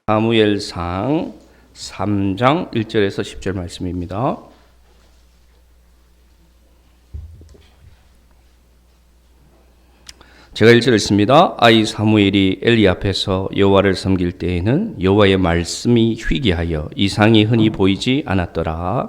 사무엘상 3장 1절에서 10절 말씀입니다. 제가 1절 읽습니다. 아이 사무엘이 엘리 앞에서 여호와를 섬길 때에는 여호와의 말씀이 희귀하여 이상이 흔히 보이지 않았더라.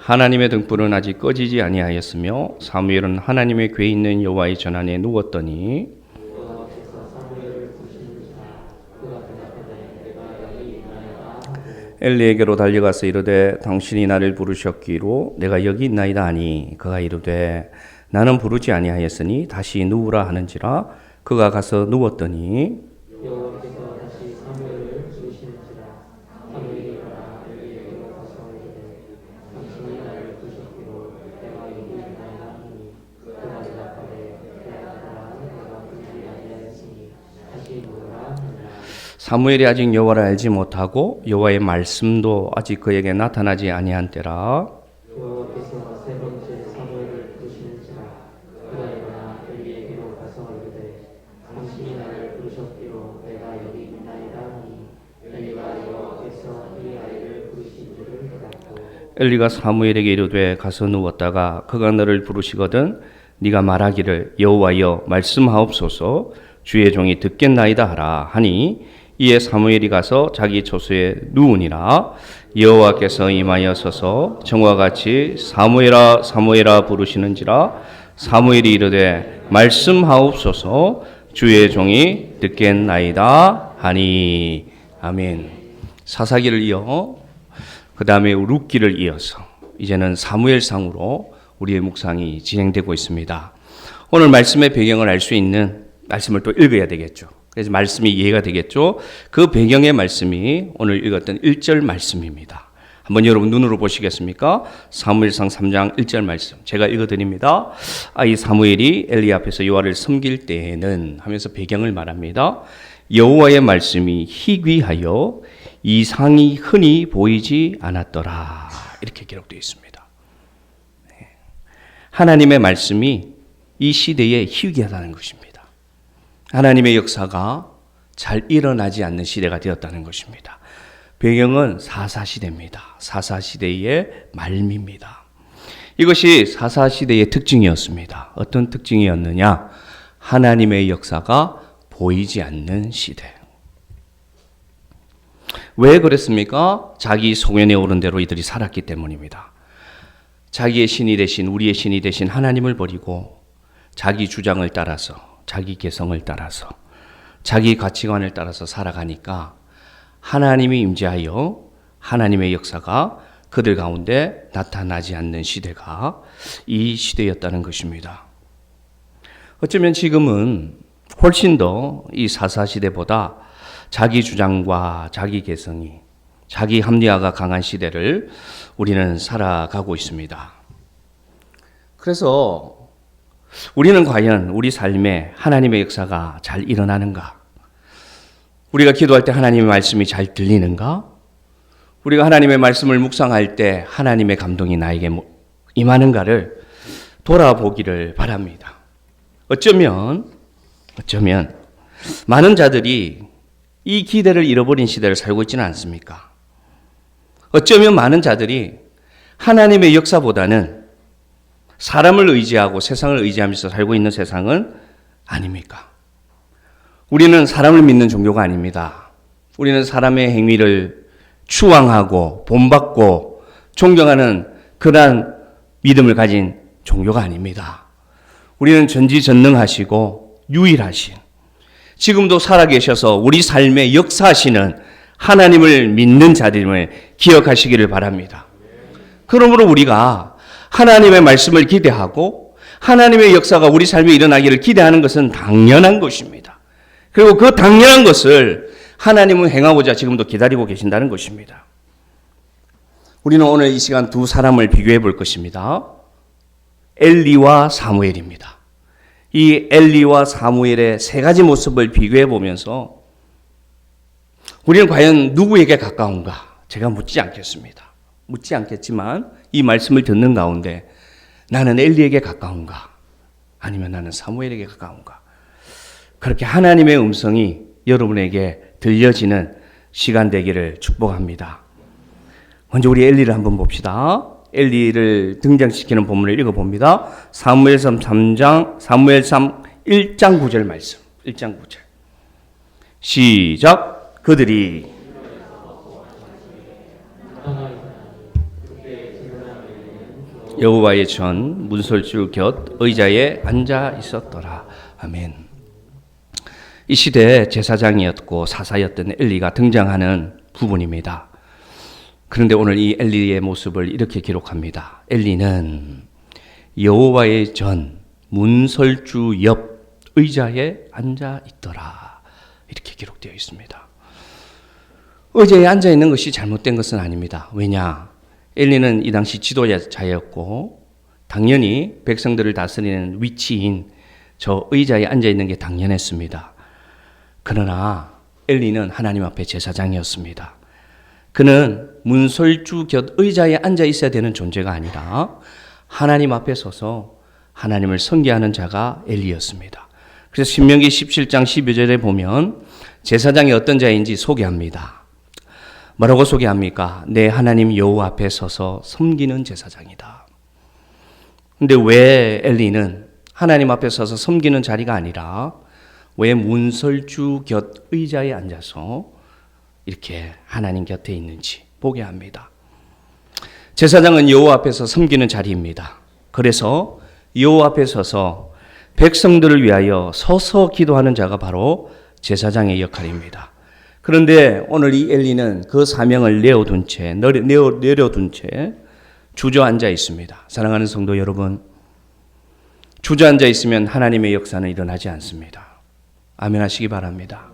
하나님의 등불은 아직 꺼지지 아니하였으며 사무엘은 하나님의 궤에 있는 여호와의 전안에 누웠더니 엘리에게로 달려가서 이르되 당신이 나를 부르셨기로 내가 여기 있나이다 하니 그가 이르되 나는 부르지 아니하였으니 다시 누우라 하는지라 그가 가서 누웠더니 사무엘이 아직 여호와를 알지 못하고 여호와의 말씀도 아직 그에게 나타나지 아니한 때라. 여호와께서 세 번째 사무엘을 부르시는지라 그가 일어나 엘리에게로 가서 이르되 당신이 나를 부르셨기로 내가 여기 있나이다 하니 엘리가 여호와께서 이 아이를 부르신 줄을 알았고 엘리가 사무엘에게 이르되 가서 누웠다가 그가 너를 부르시거든 네가 말하기를 여호와여 말씀하옵소서 주의 종이 듣겠나이다 하라 하니 이에 사무엘이 가서 자기 처소에 누우니라. 여호와께서 임하여 서서 정과 같이 사무엘아 사무엘아 부르시는지라 사무엘이 이르되 말씀하옵소서 주의 종이 듣겠나이다 하니. 아멘. 사사기를 이어 그 다음에 룻기를 이어서 이제는 사무엘상으로 우리의 묵상이 진행되고 있습니다. 오늘 말씀의 배경을 알 수 있는 말씀을 또 읽어야 되겠죠. 그래서 말씀이 이해가 되겠죠. 그 배경의 말씀이 오늘 읽었던 1절 말씀입니다. 한번 여러분 눈으로 보시겠습니까? 사무엘상 3장 1절 말씀 제가 읽어드립니다. 이 사무엘이 엘리 앞에서 여호와를 섬길 때에는 하면서 배경을 말합니다. 여호와의 말씀이 희귀하여 이상이 흔히 보이지 않았더라. 이렇게 기록되어 있습니다. 하나님의 말씀이 이 시대에 희귀하다는 것입니다. 하나님의 역사가 잘 일어나지 않는 시대가 되었다는 것입니다. 배경은 사사시대입니다. 사사시대의 말미입니다. 이것이 사사시대의 특징이었습니다. 어떤 특징이었느냐? 하나님의 역사가 보이지 않는 시대. 왜 그랬습니까? 자기 소견에 오른 대로 이들이 살았기 때문입니다. 자기의 신이 되신 우리의 신이 되신 하나님을 버리고 자기 주장을 따라서 자기 개성을 따라서 자기 가치관을 따라서 살아가니까 하나님이 임재하여 하나님의 역사가 그들 가운데 나타나지 않는 시대가 이 시대였다는 것입니다. 어쩌면 지금은 훨씬 더 이 사사시대보다 자기 주장과 자기 개성이 자기 합리화가 강한 시대를 우리는 살아가고 있습니다. 그래서 우리는 과연 우리 삶에 하나님의 역사가 잘 일어나는가? 우리가 기도할 때 하나님의 말씀이 잘 들리는가? 우리가 하나님의 말씀을 묵상할 때 하나님의 감동이 나에게 임하는가를 돌아보기를 바랍니다. 어쩌면 많은 자들이 이 기대를 잃어버린 시대를 살고 있지는 않습니까? 어쩌면 많은 자들이 하나님의 역사보다는 사람을 의지하고 세상을 의지하면서 살고 있는 세상은 아닙니까? 우리는 사람을 믿는 종교가 아닙니다. 우리는 사람의 행위를 추앙하고 본받고 존경하는 그러한 믿음을 가진 종교가 아닙니다. 우리는 전지전능하시고 유일하신 지금도 살아계셔서 우리 삶에 역사하시는 하나님을 믿는 자들임을 기억하시기를 바랍니다. 그러므로 우리가 하나님의 말씀을 기대하고 하나님의 역사가 우리 삶에 일어나기를 기대하는 것은 당연한 것입니다. 그리고 그 당연한 것을 하나님은 행하고자 지금도 기다리고 계신다는 것입니다. 우리는 오늘 이 시간 두 사람을 비교해 볼 것입니다. 엘리와 사무엘입니다. 이 엘리와 사무엘의 세 가지 모습을 비교해 보면서 우리는 과연 누구에게 가까운가? 제가 묻지 않겠습니다. 묻지 않겠지만 이 말씀을 듣는 가운데 나는 엘리에게 가까운가? 아니면 나는 사무엘에게 가까운가? 그렇게 하나님의 음성이 여러분에게 들려지는 시간 되기를 축복합니다. 먼저 우리 엘리를 한번 봅시다. 엘리를 등장시키는 본문을 읽어봅니다. 사무엘상 3장, 사무엘상 1장 9절 말씀. 1장 9절. 시작. 그들이 여호와의 전 문설주 곁 의자에 앉아 있었더라. 아멘. 이 시대에 제사장이었고 사사였던 엘리가 등장하는 부분입니다. 그런데 오늘 이 엘리의 모습을 이렇게 기록합니다. 엘리는 여호와의 전 문설주 옆 의자에 앉아 있더라. 이렇게 기록되어 있습니다. 의자에 앉아 있는 것이 잘못된 것은 아닙니다. 왜냐? 엘리는 이 당시 지도자였고 당연히 백성들을 다스리는 위치인 저 의자에 앉아 있는 게 당연했습니다. 그러나 엘리는 하나님 앞에 제사장이었습니다. 그는 문설주 곁 의자에 앉아 있어야 되는 존재가 아니라 하나님 앞에 서서 하나님을 섬기하는 자가 엘리였습니다. 그래서 신명기 17장 12절에 보면 제사장이 어떤 자인지 소개합니다. 뭐라고 소개합니까? 내 하나님 여호와 앞에 서서 섬기는 제사장이다. 근데 왜 엘리는 하나님 앞에 서서 섬기는 자리가 아니라 왜 문설주 곁 의자에 앉아서 이렇게 하나님 곁에 있는지 보게 합니다. 제사장은 여호와 앞에서 섬기는 자리입니다. 그래서 여호와 앞에 서서 백성들을 위하여 서서 기도하는 자가 바로 제사장의 역할입니다. 그런데 오늘 이 엘리는 그 사명을 내려둔 채 주저앉아 있습니다. 사랑하는 성도 여러분, 주저앉아 있으면 하나님의 역사는 일어나지 않습니다. 아멘 하시기 바랍니다.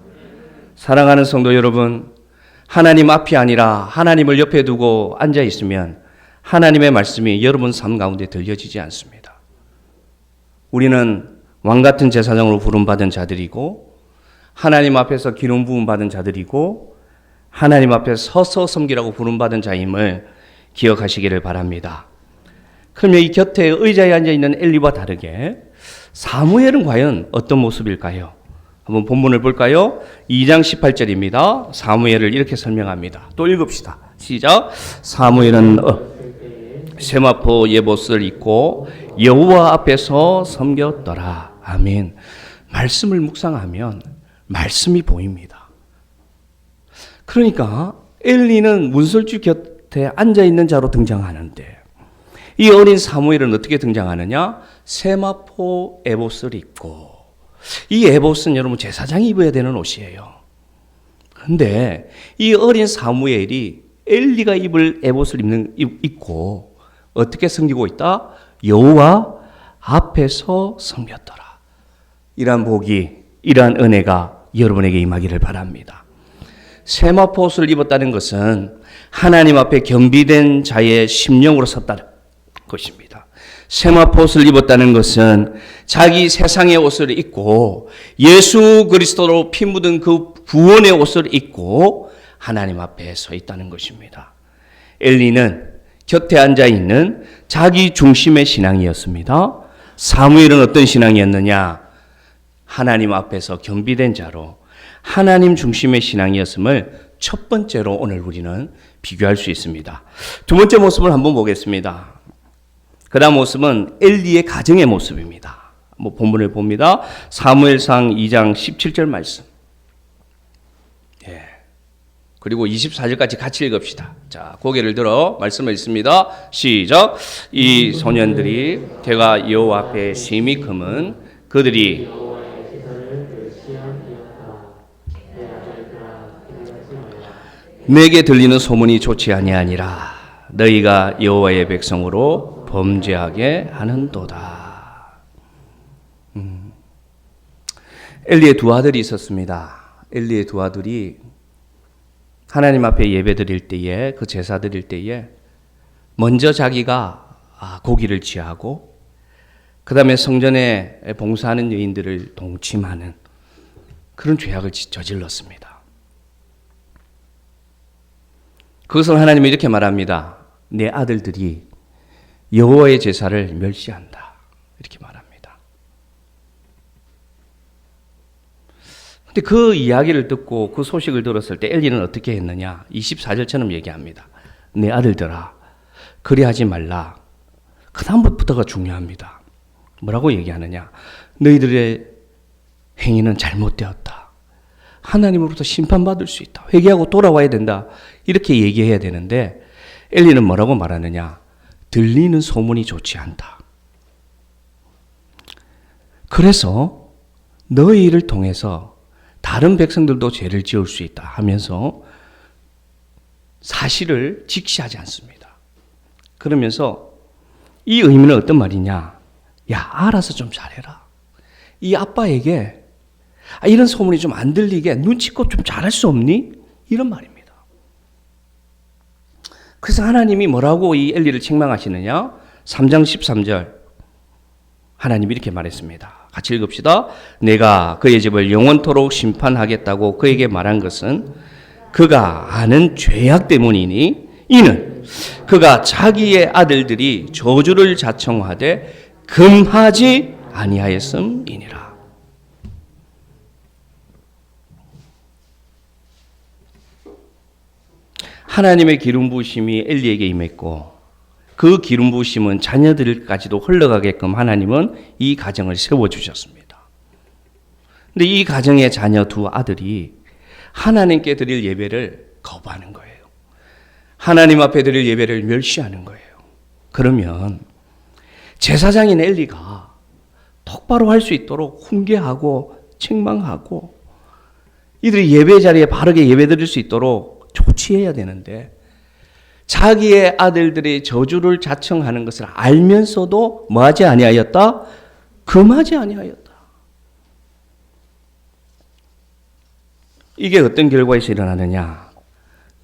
사랑하는 성도 여러분, 하나님 앞이 아니라 하나님을 옆에 두고 앉아 있으면 하나님의 말씀이 여러분 삶 가운데 들려지지 않습니다. 우리는 왕같은 제사장으로 부름받은 자들이고 하나님 앞에서 기름 부음 받은 자들이고 하나님 앞에 서서 섬기라고 부름받은 자임을 기억하시기를 바랍니다. 그러면 이 곁에 의자에 앉아있는 엘리와 다르게 사무엘은 과연 어떤 모습일까요? 한번 본문을 볼까요? 2장 18절입니다. 사무엘을 이렇게 설명합니다. 또 읽읍시다. 시작. 사무엘은 세마포 예봇을 입고 여호와 앞에서 섬겼더라. 아멘. 말씀을 묵상하면 말씀이 보입니다. 그러니까 엘리는 문설주 곁에 앉아있는 자로 등장하는데 이 어린 사무엘은 어떻게 등장하느냐? 세마포 에봇을 입고, 이 에봇은 여러분 제사장이 입어야 되는 옷이에요. 그런데 이 어린 사무엘이 엘리가 입을 에봇을 입고 어떻게 섬기고 있다? 여호와 앞에서 섬겼더라. 이러한 복이, 이러한 은혜가 여러분에게 임하기를 바랍니다. 세마포 옷을 입었다는 것은 하나님 앞에 겸비된 자의 심령으로 섰다는 것입니다. 세마포 옷을 입었다는 것은 자기 세상의 옷을 입고 예수 그리스도로 피 묻은 그 구원의 옷을 입고 하나님 앞에 서 있다는 것입니다. 엘리는 곁에 앉아있는 자기 중심의 신앙이었습니다. 사무엘은 어떤 신앙이었느냐? 하나님 앞에서 겸비된 자로 하나님 중심의 신앙이었음을 첫 번째로 오늘 우리는 비교할 수 있습니다. 두 번째 모습을 한번 보겠습니다. 그 다음 모습은 엘리의 가정의 모습입니다. 본문을 봅니다. 사무엘상 2장 17절 말씀. 그리고 24절까지 같이 읽읍시다. 자, 고개를 들어 말씀을 읽습니다. 시작. 이 소년들이 대가 여호와 앞에 심히 금은 그들이 내게 들리는 소문이 좋지 아니하니라. 너희가 여호와의 백성으로 범죄하게 하는도다. 엘리의 두 아들이 있었습니다. 엘리의 두 아들이 하나님 앞에 예배 드릴 때에, 그 제사 드릴 때에 먼저 자기가 고기를 취하고 그 다음에 성전에 봉사하는 여인들을 동침하는 그런 죄악을 저질렀습니다. 그것을 하나님이 이렇게 말합니다. 내 아들들이 여호와의 제사를 멸시한다. 이렇게 말합니다. 근데 그 이야기를 듣고 그 소식을 들었을 때 엘리는 어떻게 했느냐? 24절처럼 얘기합니다. 내 아들들아, 그리하지 말라. 그 다음부터가 중요합니다. 뭐라고 얘기하느냐? 너희들의 행위는 잘못되었다. 하나님으로부터 심판받을 수 있다. 회개하고 돌아와야 된다. 이렇게 얘기해야 되는데 엘리는 뭐라고 말하느냐? 들리는 소문이 좋지 않다. 그래서 너희를 통해서 다른 백성들도 죄를 지을 수 있다 하면서 사실을 직시하지 않습니다. 그러면서 이 의미는 어떤 말이냐? 야, 알아서 좀 잘해라. 이 아빠에게 이런 소문이 좀 안 들리게 눈치껏 좀 잘할 수 없니? 이런 말입니다. 그래서 하나님이 뭐라고 이 엘리를 책망하시느냐? 3장 13절 하나님이 이렇게 말했습니다. 같이 읽읍시다. 내가 그의 집을 영원토록 심판하겠다고 그에게 말한 것은 그가 아는 죄악 때문이니 이는 그가 자기의 아들들이 저주를 자청하되 금하지 아니하였음이니라. 하나님의 기름 부으심이 엘리에게 임했고 그 기름 부으심은 자녀들까지도 흘러가게끔 하나님은 이 가정을 세워주셨습니다. 근데 이 가정의 자녀 두 아들이 하나님께 드릴 예배를 거부하는 거예요. 하나님 앞에 드릴 예배를 멸시하는 거예요. 그러면 제사장인 엘리가 똑바로 할 수 있도록 훈계하고 책망하고 이들이 예배 자리에 바르게 예배 드릴 수 있도록 조치해야 되는데 자기의 아들들이 저주를 자청하는 것을 알면서도 뭐하지 아니하였다? 금하지 아니하였다. 이게 어떤 결과에서 일어나느냐?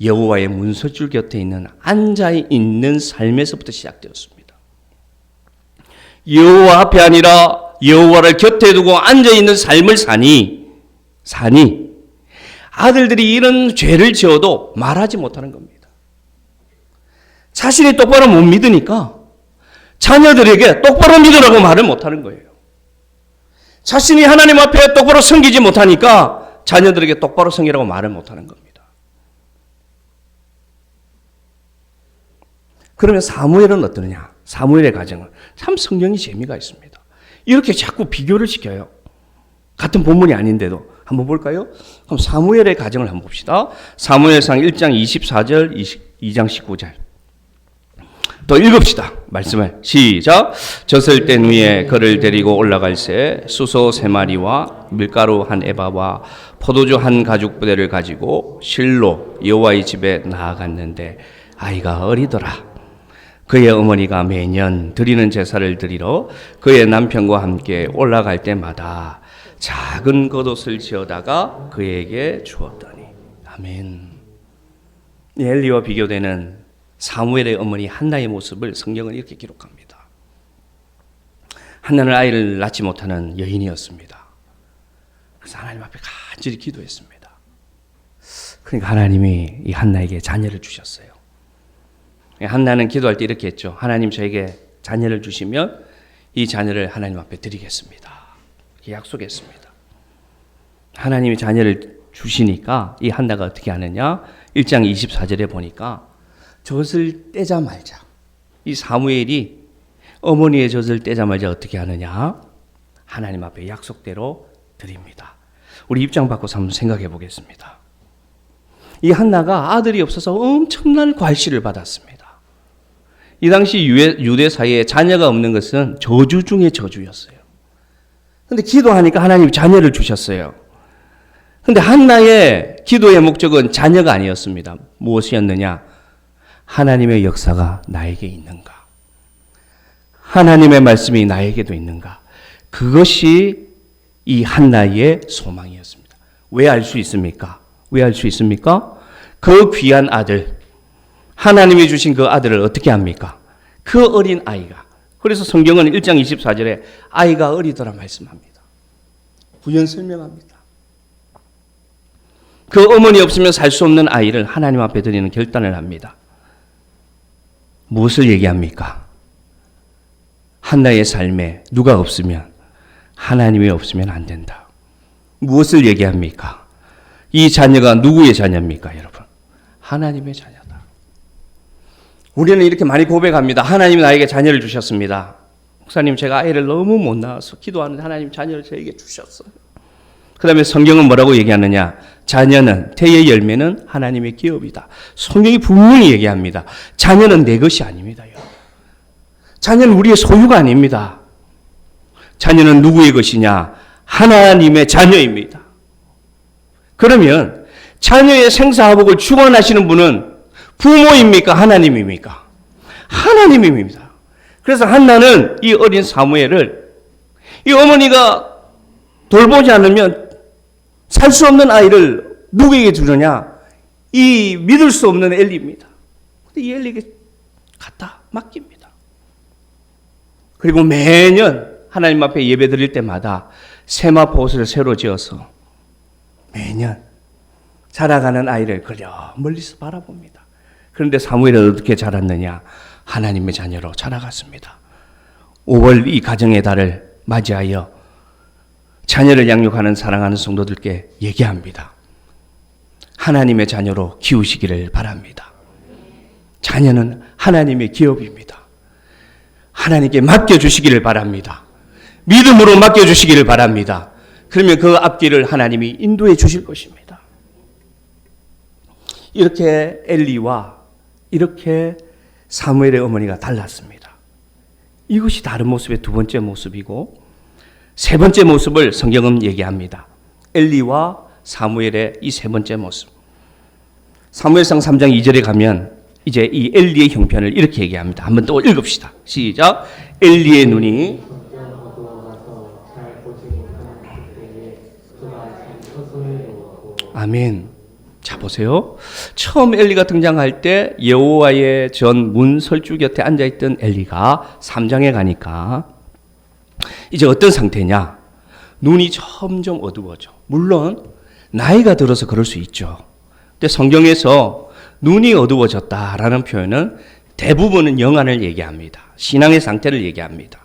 여호와의 문설줄 곁에 있는 앉아있는 삶에서부터 시작되었습니다. 여호와 앞에 아니라 여호와를 곁에 두고 앉아있는 삶을 사니 아들들이 이런 죄를 지어도 말하지 못하는 겁니다. 자신이 똑바로 못 믿으니까 자녀들에게 똑바로 믿으라고 말을 못하는 거예요. 자신이 하나님 앞에 똑바로 섬기지 못하니까 자녀들에게 똑바로 섬기라고 말을 못하는 겁니다. 그러면 사무엘은 어떠느냐? 사무엘의 가정은 참 성경이 재미가 있습니다. 이렇게 자꾸 비교를 시켜요. 같은 본문이 아닌데도. 한번 볼까요? 그럼 사무엘의 가정을 한번 봅시다. 사무엘상 1장 24절, 2장 19절. 또 읽읍시다. 말씀을 시작. 젖을 뗀 후에 그를 데리고 올라갈새 수소 3마리와 밀가루 한 에바와 포도주 한 가죽 부대를 가지고 실로 여호와의 집에 나아갔는데 아이가 어리더라. 그의 어머니가 매년 드리는 제사를 드리러 그의 남편과 함께 올라갈 때마다 작은 겉옷을 지어다가 그에게 주었더니. 아멘. 엘리와 비교되는 사무엘의 어머니 한나의 모습을 성경은 이렇게 기록합니다. 한나는 아이를 낳지 못하는 여인이었습니다. 그래서 하나님 앞에 간절히 기도했습니다. 그러니까 하나님이 이 한나에게 자녀를 주셨어요. 한나는 기도할 때 이렇게 했죠. 하나님 저에게 자녀를 주시면 이 자녀를 하나님 앞에 드리겠습니다. 이렇게 약속했습니다. 하나님이 자녀를 주시니까 이 한나가 어떻게 하느냐? 1장 24절에 보니까 젖을 떼자마자 이 사무엘이 어머니의 젖을 떼자마자 어떻게 하느냐? 하나님 앞에 약속대로 드립니다. 우리 입장 바꿔서 한번 생각해 보겠습니다. 이 한나가 아들이 없어서 엄청난 괄시를 받았습니다. 이 당시 유대 사이에 자녀가 없는 것은 저주 중에 저주였어요. 그런데 기도하니까 하나님이 자녀를 주셨어요. 그런데 한나의 기도의 목적은 자녀가 아니었습니다. 무엇이었느냐? 하나님의 역사가 나에게 있는가? 하나님의 말씀이 나에게도 있는가? 그것이 이 한나의 소망이었습니다. 왜 알 수 있습니까? 왜 알 수 있습니까? 그 귀한 아들, 하나님이 주신 그 아들을 어떻게 합니까? 그 어린 아이가. 그래서 성경은 1장 24절에 아이가 어리더라 말씀합니다. 부연 설명합니다. 그 어머니 없으면 살 수 없는 아이를 하나님 앞에 드리는 결단을 합니다. 무엇을 얘기합니까? 한나의 삶에 누가 없으면, 하나님이 없으면 안 된다. 무엇을 얘기합니까? 이 자녀가 누구의 자녀입니까, 여러분? 하나님의 자녀다. 우리는 이렇게 많이 고백합니다. 하나님이 나에게 자녀를 주셨습니다. 목사님, 제가 아이를 너무 못 낳아서 기도하는데 하나님 자녀를 저에게 주셨어요. 그 다음에 성경은 뭐라고 얘기하느냐? 자녀는, 태의 열매는 하나님의 기업이다. 성경이 분명히 얘기합니다. 자녀는 내 것이 아닙니다. 자녀는 우리의 소유가 아닙니다. 자녀는 누구의 것이냐? 하나님의 자녀입니다. 그러면 자녀의 생사화복을 주관하시는 분은 부모입니까? 하나님입니까? 하나님입니다. 그래서 한나는 이 어린 사무엘을 이 어머니가 돌보지 않으면 살 수 없는 아이를 누구에게 주느냐? 이 믿을 수 없는 엘리입니다. 근데 이 엘리에게 갖다 맡깁니다. 그리고 매년 하나님 앞에 예배 드릴 때마다 세마포옷을 새로 지어서 매년 자라가는 아이를 그려 멀리서 바라봅니다. 그런데 사무엘은 어떻게 자랐느냐? 하나님의 자녀로 자라갔습니다. 5월 이 가정의 달을 맞이하여 자녀를 양육하는 사랑하는 성도들께 얘기합니다. 하나님의 자녀로 키우시기를 바랍니다. 자녀는 하나님의 기업입니다. 하나님께 맡겨주시기를 바랍니다. 믿음으로 맡겨주시기를 바랍니다. 그러면 그 앞길을 하나님이 인도해 주실 것입니다. 이렇게 엘리와 이렇게 사무엘의 어머니가 달랐습니다. 이것이 다른 모습의 두 번째 모습이고, 세 번째 모습을 성경은 얘기합니다. 엘리와 사무엘의 이 세 번째 모습. 사무엘상 3장 2절에 가면 이제 이 엘리의 형편을 이렇게 얘기합니다. 한번 또 읽읍시다. 시작. 엘리의 눈이 아멘. 자, 보세요. 처음 엘리가 등장할 때 여호와의 전 문설주 곁에 앉아있던 엘리가 3장에 가니까 이제 어떤 상태냐? 눈이 점점 어두워져. 물론 나이가 들어서 그럴 수 있죠. 근데 성경에서 눈이 어두워졌다라는 표현은 대부분은 영안을 얘기합니다. 신앙의 상태를 얘기합니다.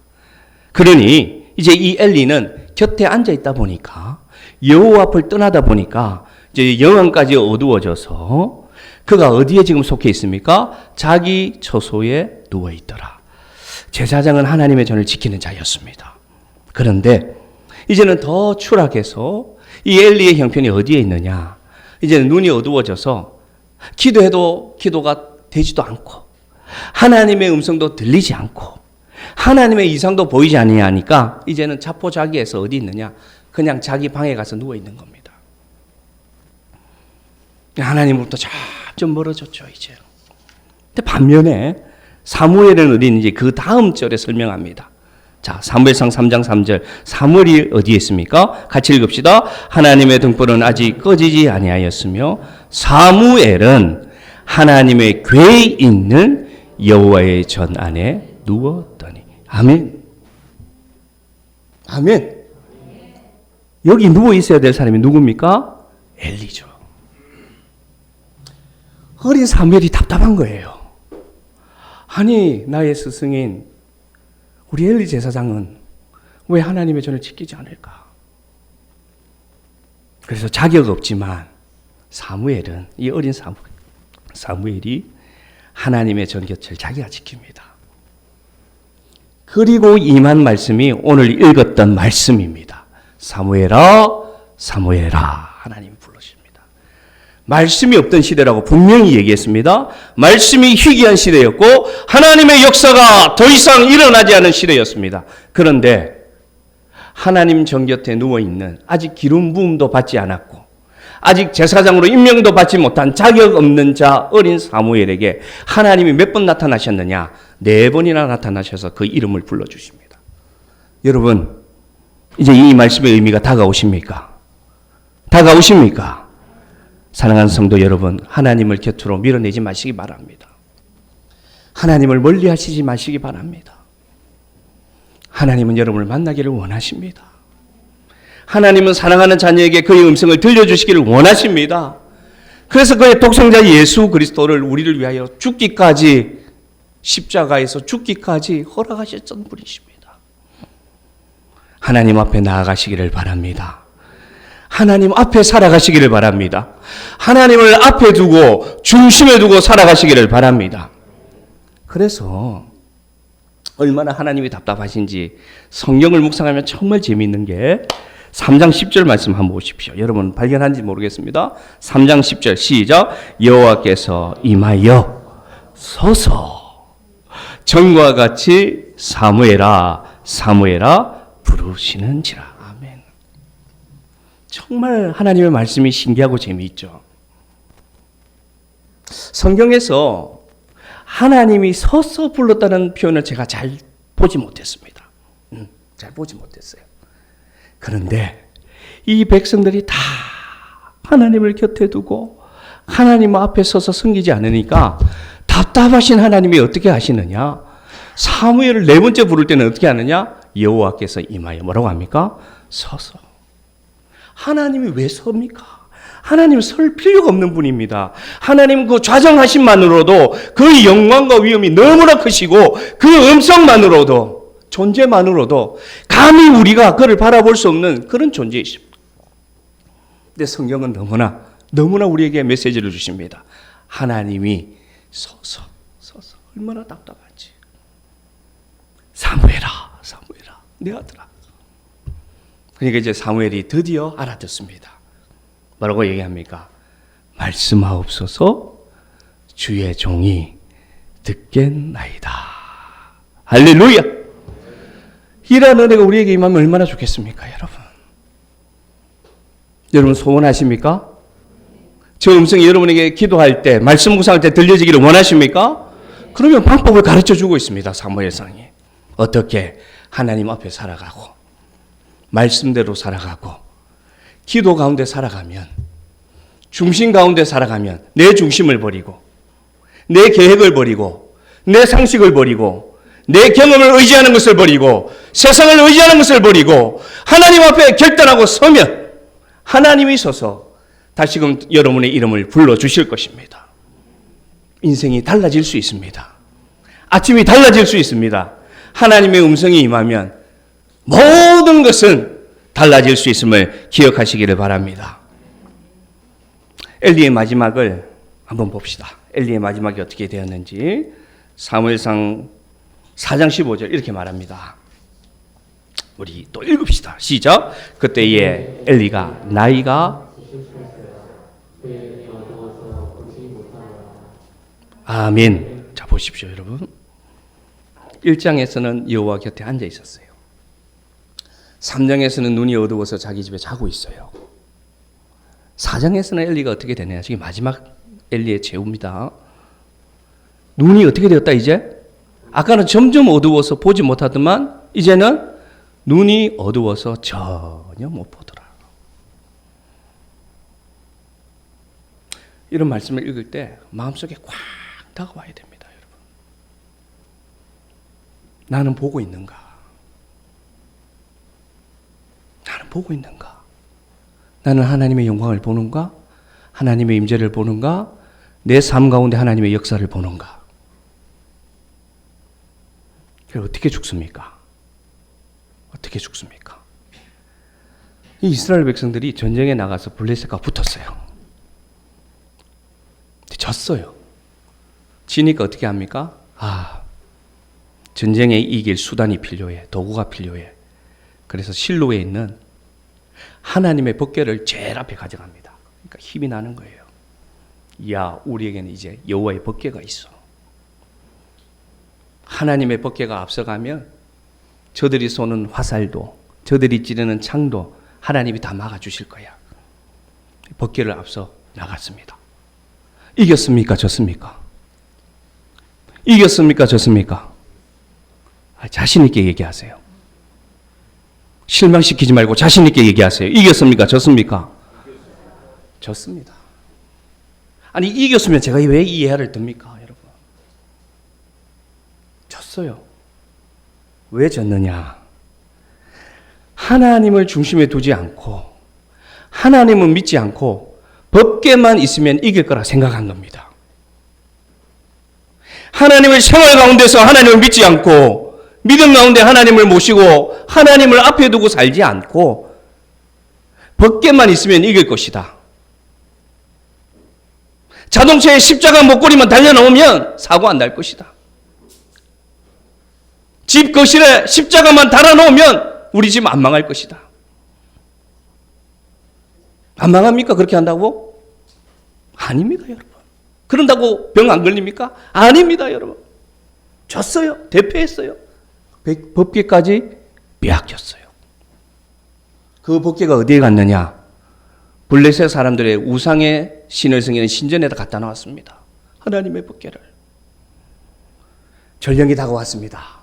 그러니 이제 이 엘리는 곁에 앉아있다 보니까 여호와 앞을 떠나다 보니까 이제 영안까지 어두워져서 그가 어디에 지금 속해 있습니까? 자기 처소에 누워 있더라. 제사장은 하나님의 전을 지키는 자였습니다. 그런데 이제는 더 추락해서 이 엘리의 형편이 어디에 있느냐? 이제는 눈이 어두워져서 기도해도 기도가 되지도 않고 하나님의 음성도 들리지 않고 하나님의 이상도 보이지 아니하니까 이제는 자포자기해서 어디 있느냐? 그냥 자기 방에 가서 누워 있는 겁니다. 하나님으로부터 점점 멀어졌죠, 이제. 근데 반면에 사무엘은 어디 있는지 그 다음 절에 설명합니다. 자, 사무엘상 3장 3절. 사무엘이 어디에 있습니까? 같이 읽읍시다. 하나님의 등불은 아직 꺼지지 아니하였으며 사무엘은 하나님의 궤에 있는 여호와의 전 안에 누웠더니. 아멘. 아멘. 여기 누워 있어야 될 사람이 누굽니까? 엘리죠. 어린 사무엘이 답답한 거예요. 아니, 나의 스승인 우리 엘리 제사장은 왜 하나님의 전을 지키지 않을까? 그래서 자격 없지만 사무엘은, 이 어린 사무엘이 하나님의 전 곁을 자기가 지킵니다. 그리고 임한 말씀이 오늘 읽었던 말씀입니다. 사무엘아, 사무엘아, 하나님이 부르십니다. 말씀이 없던 시대라고 분명히 얘기했습니다. 말씀이 희귀한 시대였고 하나님의 역사가 더 이상 일어나지 않은 시대였습니다. 그런데 하나님 전 곁에 누워있는, 아직 기름 부음도 받지 않았고 아직 제사장으로 임명도 받지 못한 자격 없는 자 어린 사무엘에게 하나님이 몇 번 나타나셨느냐? 4번이나 나타나셔서 그 이름을 불러주십니다. 여러분, 이제 이 말씀의 의미가 다가오십니까? 다가오십니까? 사랑하는 성도 여러분, 하나님을 곁으로 밀어내지 마시기 바랍니다. 하나님을 멀리 하시지 마시기 바랍니다. 하나님은 여러분을 만나기를 원하십니다. 하나님은 사랑하는 자녀에게 그의 음성을 들려주시기를 원하십니다. 그래서 그의 독생자 예수 그리스도를 우리를 위하여 죽기까지, 십자가에서 죽기까지 허락하셨던 분이십니다. 하나님 앞에 나아가시기를 바랍니다. 하나님 앞에 살아가시기를 바랍니다. 하나님을 앞에 두고 중심에 두고 살아가시기를 바랍니다. 그래서 얼마나 하나님이 답답하신지 성경을 묵상하면 정말 재미있는 게 3장 10절 말씀 한번 보십시오. 여러분 발견한지 모르겠습니다. 3장 10절 시작. 여호와께서 임하여 서서 전과 같이 사무엘아 사무엘아 부르시는지라. 아멘. 정말 하나님의 말씀이 신기하고 재미있죠. 성경에서 하나님이 서서 불렀다는 표현을 제가 잘 보지 못했습니다. 잘 보지 못했어요. 그런데 이 백성들이 다 하나님을 곁에 두고 하나님 앞에 서서 섬기지 않으니까 답답하신 하나님이 어떻게 하시느냐? 사무엘을 네 번째 부를 때는 어떻게 하느냐? 여호와께서 임하여 뭐라고 합니까? 서서. 하나님이 왜 섭니까? 하나님은 설 필요가 없는 분입니다. 하나님 그 좌정하심만으로도 그 영광과 위엄이 너무나 크시고 그 음성만으로도 존재만으로도 감히 우리가 그를 바라볼 수 없는 그런 존재이십니다. 근데 성경은 너무나 우리에게 메시지를 주십니다. 하나님이 서서 얼마나 답답한지. 사무엘아 내 아들아. 그러니까 이제 사무엘이 드디어 알아듣습니다. 뭐라고 얘기합니까? 말씀하옵소서 주의 종이 듣겠나이다. 할렐루야. 이런 은혜가 우리에게 임하면 얼마나 좋겠습니까, 여러분? 여러분 소원하십니까? 저 음성이 여러분에게 기도할 때, 말씀 묵상할 때 들려지기를 원하십니까? 그러면 방법을 가르쳐주고 있습니다, 사무엘상이. 어떻게 하나님 앞에 살아가고 말씀대로 살아가고 기도 가운데 살아가면, 중심 가운데 살아가면 내 중심을 버리고 내 계획을 버리고 내 상식을 버리고 내 경험을 의지하는 것을 버리고 세상을 의지하는 것을 버리고 하나님 앞에 결단하고 서면 하나님이 서서 다시금 여러분의 이름을 불러주실 것입니다. 인생이 달라질 수 있습니다. 아침이 달라질 수 있습니다. 하나님의 음성이 임하면 모든 것은 달라질 수 있음을 기억하시기를 바랍니다. 엘리의 마지막을 한번 봅시다. 엘리의 마지막이 어떻게 되었는지. 사무엘상 4장 15절 이렇게 말합니다. 우리 또 읽읍시다. 시작. 그때에 엘리가 나이가 아멘. 자 보십시오, 여러분. 1장에서는 여호와 곁에 앉아 있었어요. 3장에서는 눈이 어두워서 자기 집에 자고 있어요. 4장에서는 엘리가 어떻게 되냐? 지금 마지막 엘리의 제후입니다. 눈이 어떻게 되었다 이제? 아까는 점점 어두워서 보지 못하더만 이제는 눈이 어두워서 전혀 못 보더라. 이런 말씀을 읽을 때 마음속에 꽉 다가와야 됩니다, 여러분. 나는 보고 있는가? 나는 보고 있는가? 나는 하나님의 영광을 보는가? 하나님의 임재를 보는가? 내 삶 가운데 하나님의 역사를 보는가? 그럼 어떻게 죽습니까? 어떻게 죽습니까? 이 이스라엘 백성들이 전쟁에 나가서 블레셋과 붙었어요. 근데 졌어요. 지니까 어떻게 합니까? 전쟁에 이길 수단이 필요해. 도구가 필요해. 그래서 실로에 있는 하나님의 법궤를 제일 앞에 가져갑니다. 그러니까 힘이 나는 거예요. 야, 우리에게는 이제 여호와의 법궤가 있어. 하나님의 법궤가 앞서가면 저들이 쏘는 화살도, 저들이 찌르는 창도 하나님이 다 막아주실 거야. 법궤를 앞서 나갔습니다. 이겼습니까? 졌습니까? 이겼습니까? 졌습니까? 자신 있게 얘기하세요. 실망시키지 말고 자신 있게 얘기하세요. 이겼습니까? 졌습니까? 졌습니다. 아니 이겼으면 제가 왜 이 예화를 듭니까, 여러분? 졌어요. 왜 졌느냐? 하나님을 중심에 두지 않고 하나님은 믿지 않고 법궤만 있으면 이길 거라 생각한 겁니다. 하나님을 생활 가운데서 하나님을 믿지 않고 믿음 가운데 하나님을 모시고 하나님을 앞에 두고 살지 않고 벗개만 있으면 이길 것이다. 자동차에 십자가 목걸이만 달려놓으면 사고 안 날 것이다. 집 거실에 십자가만 달아놓으면 우리 집 안 망할 것이다. 안 망합니까? 그렇게 한다고? 아닙니다, 여러분. 그런다고 병 안 걸립니까? 아닙니다, 여러분. 졌어요. 대패했어요. 법궤까지 빼앗겼어요. 그 법궤가 어디에 갔느냐? 블레셋 사람들의 우상의 신을 섬기는 신전에다 갖다 놓았습니다. 하나님의 법궤를. 전령이 다가왔습니다.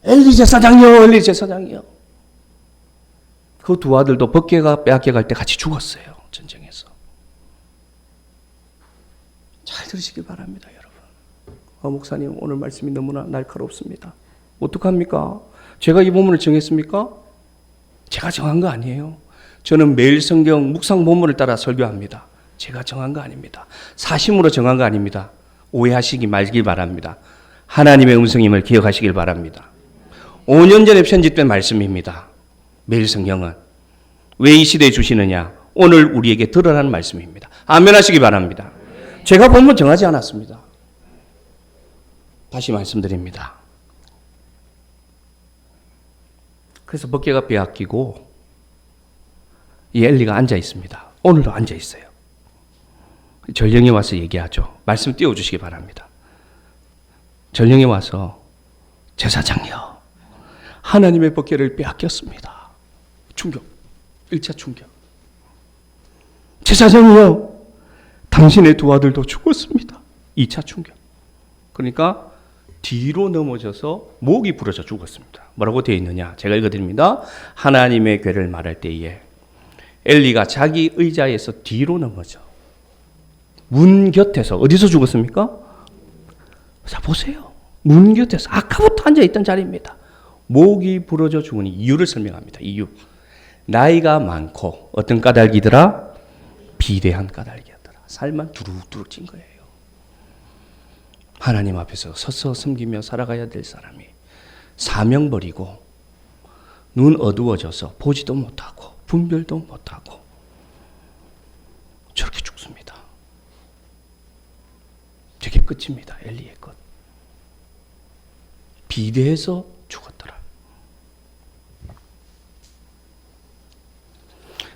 엘리 제사장이요, 엘리 제사장이요. 그 두 아들도 법궤가 빼앗겨 갈 때 같이 죽었어요. 전쟁에서. 잘 들으시길 바랍니다, 여러분. 목사님, 오늘 말씀이 너무나 날카롭습니다. 어떡합니까? 제가 이 본문을 정했습니까? 제가 정한 거 아니에요. 저는 매일 성경 묵상 본문을 따라 설교합니다. 제가 정한 거 아닙니다. 사심으로 정한 거 아닙니다. 오해하시기 말길 바랍니다. 하나님의 음성임을 기억하시길 바랍니다. 5년 전에 편집된 말씀입니다. 매일 성경은. 왜 이 시대에 주시느냐? 오늘 우리에게 드러나는 말씀입니다. 아멘 하시기 바랍니다. 제가 본문 정하지 않았습니다. 다시 말씀드립니다. 그래서 법궤가 빼앗기고 이 엘리가 앉아 있습니다. 오늘도 앉아 있어요. 전령이 와서 얘기하죠. 말씀 띄워주시기 바랍니다. 전령이 와서 제사장이요, 하나님의 법궤를 빼앗겼습니다. 충격. 1차 충격. 제사장이요, 당신의 두 아들도 죽었습니다. 2차 충격. 그러니까 뒤로 넘어져서 목이 부러져 죽었습니다. 뭐라고 되어 있느냐? 제가 읽어드립니다. 하나님의 궤를 말할 때에 엘리가 자기 의자에서 뒤로 넘어져 문 곁에서, 어디서 죽었습니까? 자, 보세요. 문 곁에서 아까부터 앉아있던 자리입니다. 목이 부러져 죽은 이유를 설명합니다. 이유. 나이가 많고 어떤 까닭이더라? 비대한 까닭이었더라. 살만 두룩두룩 찐 거예요. 하나님 앞에서 서서 섬기며 살아가야 될 사람이 사명 버리고 눈 어두워져서 보지도 못하고 분별도 못하고 저렇게 죽습니다. 저게 끝입니다. 엘리의 끝. 비대해서 죽었더라.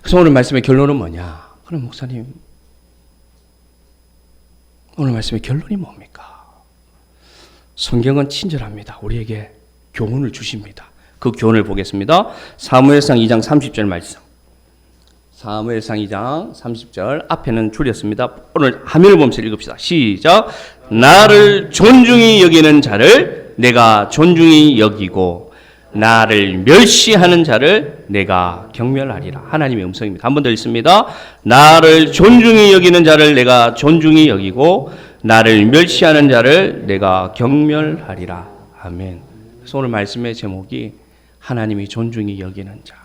그래서 오늘 말씀의 결론은 뭐냐? 그럼 목사님, 오늘 말씀의 결론이 뭡니까? 성경은 친절합니다. 우리에게 교훈을 주십니다. 그 교훈을 보겠습니다. 사무엘상 2장 30절 말씀. 사무엘상 2장 30절, 앞에는 줄였습니다. 오늘 화면을 보면서 읽읍시다. 시작. 나를 존중히 여기는 자를 내가 존중히 여기고 나를 멸시하는 자를 내가 경멸하리라. 하나님의 음성입니다. 한 번 더 읽습니다. 나를 존중히 여기는 자를 내가 존중히 여기고 나를 멸시하는 자를 내가 경멸하리라. 아멘. 그래서 오늘 말씀의 제목이 하나님이 존중히 여기는 자.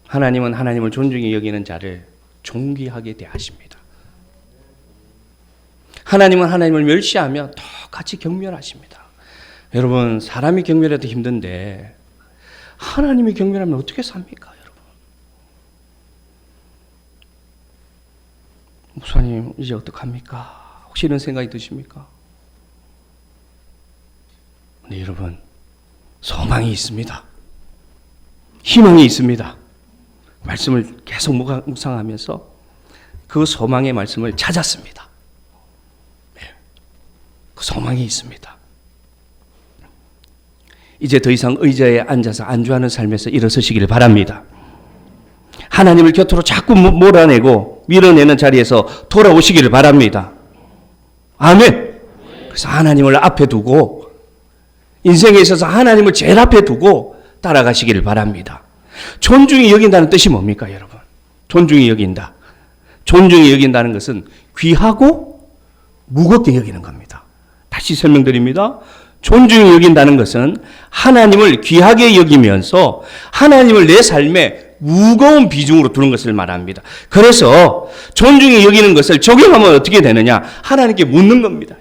하나님은 하나님을 존중히 여기는 자를 존귀하게 대하십니다. 하나님은 하나님을 멸시하며 똑같이 경멸하십니다. 여러분, 사람이 경멸해도 힘든데 하나님이 경멸하면 어떻게 삽니까, 여러분? 목사님, 이제 어떡합니까? 혹시 이런 생각이 드십니까? 네, 여러분, 소망이 있습니다. 희망이 있습니다. 말씀을 계속 묵상하면서 그 소망의 말씀을 찾았습니다. 네, 그 소망이 있습니다. 이제 더 이상 의자에 앉아서 안주하는 삶에서 일어서시기를 바랍니다. 하나님을 곁으로 자꾸 몰아내고 밀어내는 자리에서 돌아오시기를 바랍니다. 아멘. 그래서 하나님을 앞에 두고, 인생에 있어서 하나님을 제일 앞에 두고 따라가시기를 바랍니다. 존중히 여긴다는 뜻이 뭡니까, 여러분? 존중히 여긴다. 존중히 여긴다는 것은 귀하고 무겁게 여기는 겁니다. 다시 설명드립니다. 존중히 여긴다는 것은 하나님을 귀하게 여기면서 하나님을 내 삶에 무거운 비중으로 두는 것을 말합니다. 그래서 존중히 여기는 것을 적용하면 어떻게 되느냐? 하나님께 묻는 겁니다.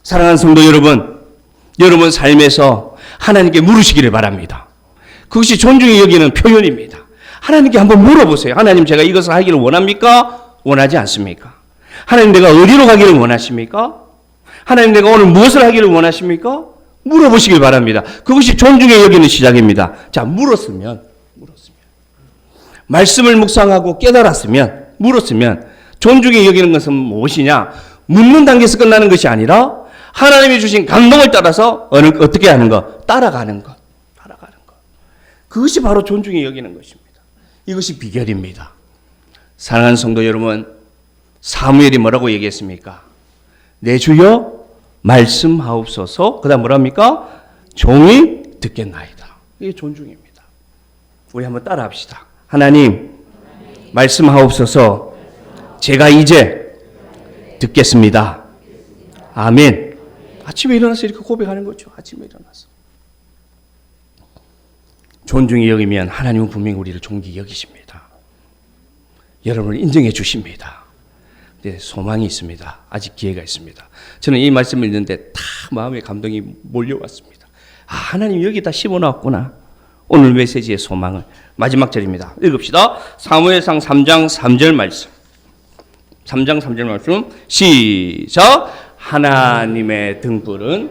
사랑하는 성도 여러분, 여러분 삶에서 하나님께 물으시기를 바랍니다. 그것이 존중이 여기는 표현입니다. 하나님께 한번 물어보세요. 하나님, 제가 이것을 하기를 원합니까? 원하지 않습니까? 하나님, 내가 어디로 가기를 원하십니까? 하나님, 내가 오늘 무엇을 하기를 원하십니까? 물어보시길 바랍니다. 그것이 존중의 여기는 시작입니다. 자, 물었으면 말씀을 묵상하고 깨달았으면, 물었으면 존중의 여기는 것은 무엇이냐? 묻는 단계에서 끝나는 것이 아니라 하나님이 주신 감동을 따라서 어떻게 하는 것? 따라가는 것. 그것이 바로 존중의 여기는 것입니다. 이것이 비결입니다. 사랑하는 성도 여러분, 사무엘이 뭐라고 얘기했습니까? 내 주여 말씀하옵소서. 그 다음 뭐랍니까? 종이 듣겠나이다. 이게 존중입니다. 우리 한번 따라 합시다. 하나님, 말씀하옵소서. 제가 이제 듣겠습니다. 아멘. 아침에 일어나서 이렇게 고백하는 거죠. 아침에 일어나서. 존중이 여기면 하나님은 분명히 우리를 존귀 여기십니다. 여러분을 인정해 주십니다. 근데 소망이 있습니다. 아직 기회가 있습니다. 저는 이 말씀을 읽는데 다 마음의 감동이 몰려왔습니다. 아, 하나님 여기다 심어놨구나. 오늘 메시지의 소망을. 마지막 절입니다. 읽읍시다. 사무엘상 3장 3절 말씀. 3장 3절 말씀 시작. 하나님의 등불은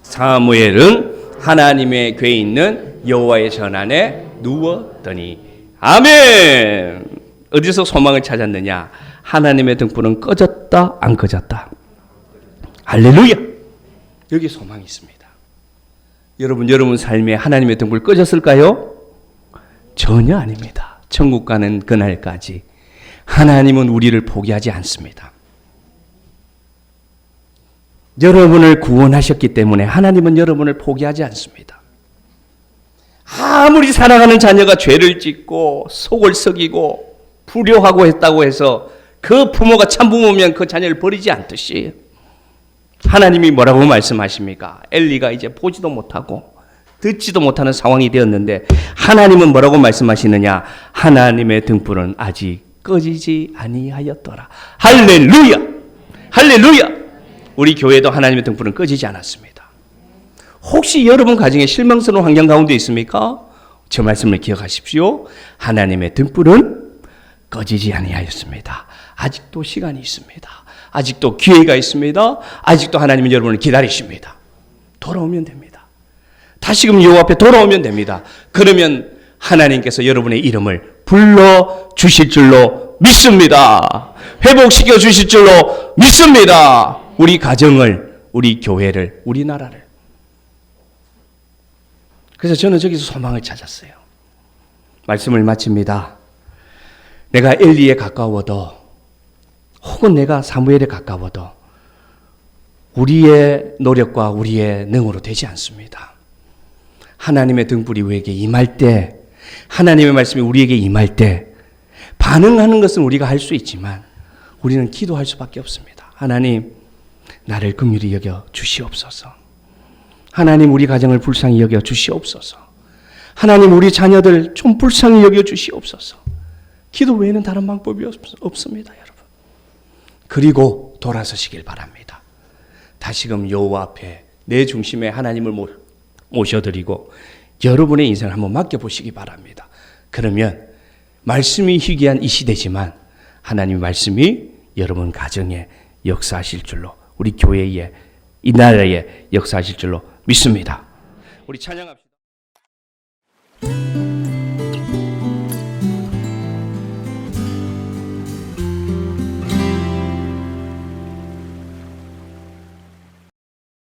사무엘은 하나님의 궤에 있는 여호와의 전 안에 누웠더니. 아멘. 어디서 소망을 찾았느냐? 하나님의 등불은 꺼졌다 안 꺼졌다? 할렐루야. 여기 소망이 있습니다. 여러분 삶에 하나님의 등불 꺼졌을까요? 전혀 아닙니다. 천국 가는 그날까지 하나님은 우리를 포기하지 않습니다. 여러분을 구원하셨기 때문에 하나님은 여러분을 포기하지 않습니다. 아무리 사랑하는 자녀가 죄를 짓고 속을 썩이고 불효하고 했다고 해서 그 부모가 참부모면 그 자녀를 버리지 않듯이 하나님이 뭐라고 말씀하십니까? 엘리가 이제 보지도 못하고 듣지도 못하는 상황이 되었는데 하나님은 뭐라고 말씀하시느냐? 하나님의 등불은 아직 꺼지지 아니하였더라. 할렐루야. 할렐루야. 우리 교회도 하나님의 등불은 꺼지지 않았습니다. 혹시 여러분 가정에 실망스러운 환경 가운데 있습니까? 저 말씀을 기억하십시오. 하나님의 등불은 꺼지지 아니하였습니다. 아직도 시간이 있습니다. 아직도 기회가 있습니다. 아직도 하나님은 여러분을 기다리십니다. 돌아오면 됩니다. 다시금 여호와 앞에 돌아오면 됩니다. 그러면 하나님께서 여러분의 이름을 불러주실 줄로 믿습니다. 회복시켜 주실 줄로 믿습니다. 우리 가정을, 우리 교회를, 우리나라를. 그래서 저는 저기서 소망을 찾았어요. 말씀을 마칩니다. 내가 엘리에 가까워도 혹은 내가 사무엘에 가까워도 우리의 노력과 우리의 능으로 되지 않습니다. 하나님의 등불이 우리에게 임할 때, 하나님의 말씀이 우리에게 임할 때 반응하는 것은 우리가 할 수 있지만 우리는 기도할 수밖에 없습니다. 하나님, 나를 긍휼히 여겨 주시옵소서. 하나님, 우리 가정을 불쌍히 여겨 주시옵소서. 하나님, 우리 자녀들 좀 불쌍히 여겨 주시옵소서. 기도 외에는 다른 방법이 없습니다, 여러분. 그리고 돌아서시길 바랍니다. 다시금 여호와 앞에 내 중심에 하나님을 모셔드리고 여러분의 인생을 한번 맡겨보시기 바랍니다. 그러면 말씀이 희귀한 이 시대지만 하나님의 말씀이 여러분 가정에 역사하실 줄로, 우리 교회에, 이 나라에 역사하실 줄로 믿습니다. 우리 찬양합시다.